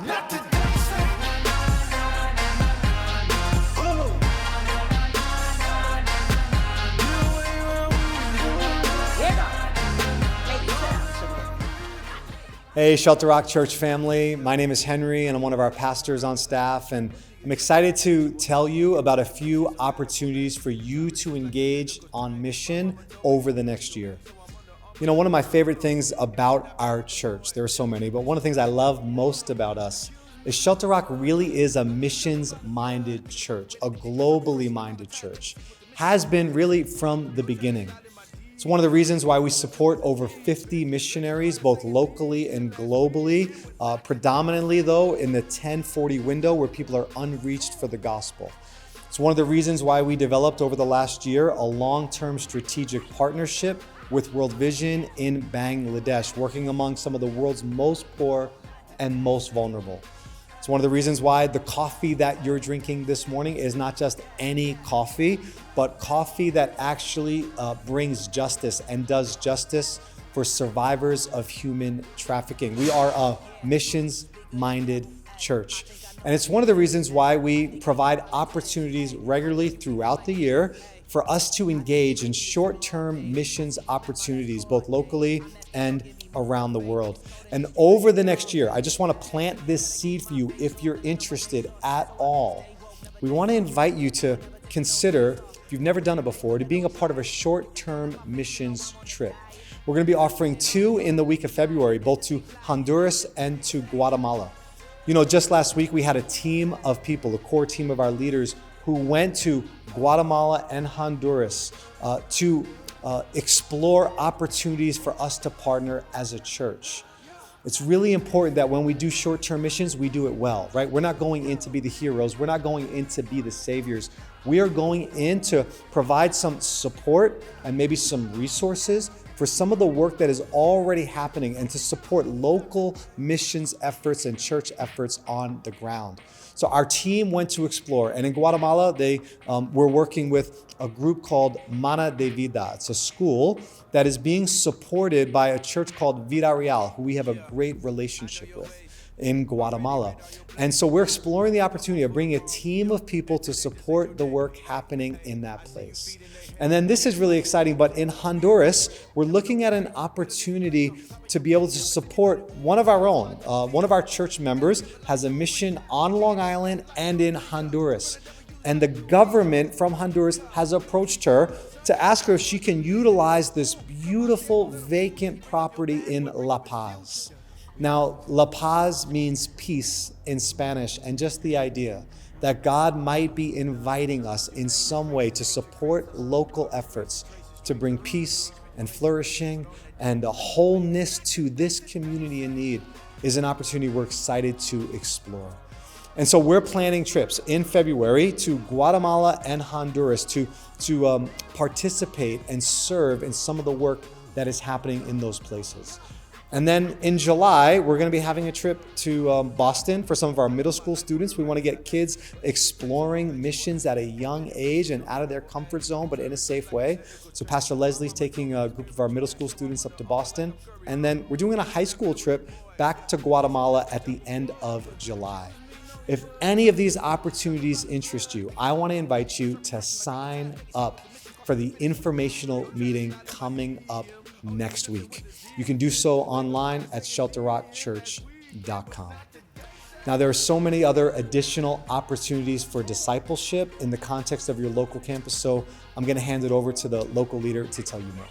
Not today. Hey, Shelter Rock Church family. My name is Henry, and I'm one of our pastors on staff. And I'm excited to tell you about a few opportunities for you to engage on mission over the next year. You know, one of my favorite things about our church, there are so many, but one of the things I love most about us is Shelter Rock really is a missions-minded church, a globally minded church. Has been really from the beginning. It's one of the reasons why we support over 50 missionaries, both locally and globally, predominantly though in the 1040 window where people are unreached for the gospel. It's one of the reasons why we developed over the last year a long-term strategic partnership with World Vision in Bangladesh, working among some of the world's most poor and most vulnerable. It's one of the reasons why the coffee that you're drinking this morning is not just any coffee, but coffee that actually brings justice and does justice for survivors of human trafficking. We are a missions-minded church. And it's one of the reasons why we provide opportunities regularly throughout the year for us to engage in short-term missions opportunities, both locally and around the world. And over the next year, I just want to plant this seed for you if you're interested at all. We want to invite you to consider, if you've never done it before, to being a part of a short-term missions trip. We're going to be offering 2 in the week of February, both to Honduras and to Guatemala. You know, just last week we had a team of people, a core team of our leaders who went to Guatemala and Honduras to explore opportunities for us to partner as a church. It's really important that when we do short-term missions, we do it well, right? We're not going in to be the heroes. We're not going in to be the saviors. We are going in to provide some support and maybe some resources for some of the work that is already happening and to support local missions efforts and church efforts on the ground. So our team went to explore, and in Guatemala, they were working with a group called Mana de Vida. It's a school that is being supported by a church called Vida Real, who we have a great relationship with in Guatemala. And so we're exploring the opportunity of bringing a team of people to support the work happening in that place. And then this is really exciting, but in Honduras, we're looking at an opportunity to be able to support one of our own. One of our church members has a mission on Long Island and in Honduras. And the government from Honduras has approached her to ask her if she can utilize this beautiful vacant property in La Paz. Now, La Paz means peace in Spanish, and just the idea that God might be inviting us in some way to support local efforts to bring peace and flourishing and a wholeness to this community in need is an opportunity we're excited to explore. And so we're planning trips in February to Guatemala and Honduras to participate and serve in some of the work that is happening in those places. And then in July, we're going to be having a trip to Boston for some of our middle school students. We want to get kids exploring missions at a young age and out of their comfort zone, but in a safe way. So Pastor Leslie's taking a group of our middle school students up to Boston. And then we're doing a high school trip back to Guatemala at the end of July. If any of these opportunities interest you, I want to invite you to sign up for the informational meeting coming up next week. You can do so online at shelterrockchurch.com. Now, there are so many other additional opportunities for discipleship in the context of your local campus, so I'm going to hand it over to the local leader to tell you more.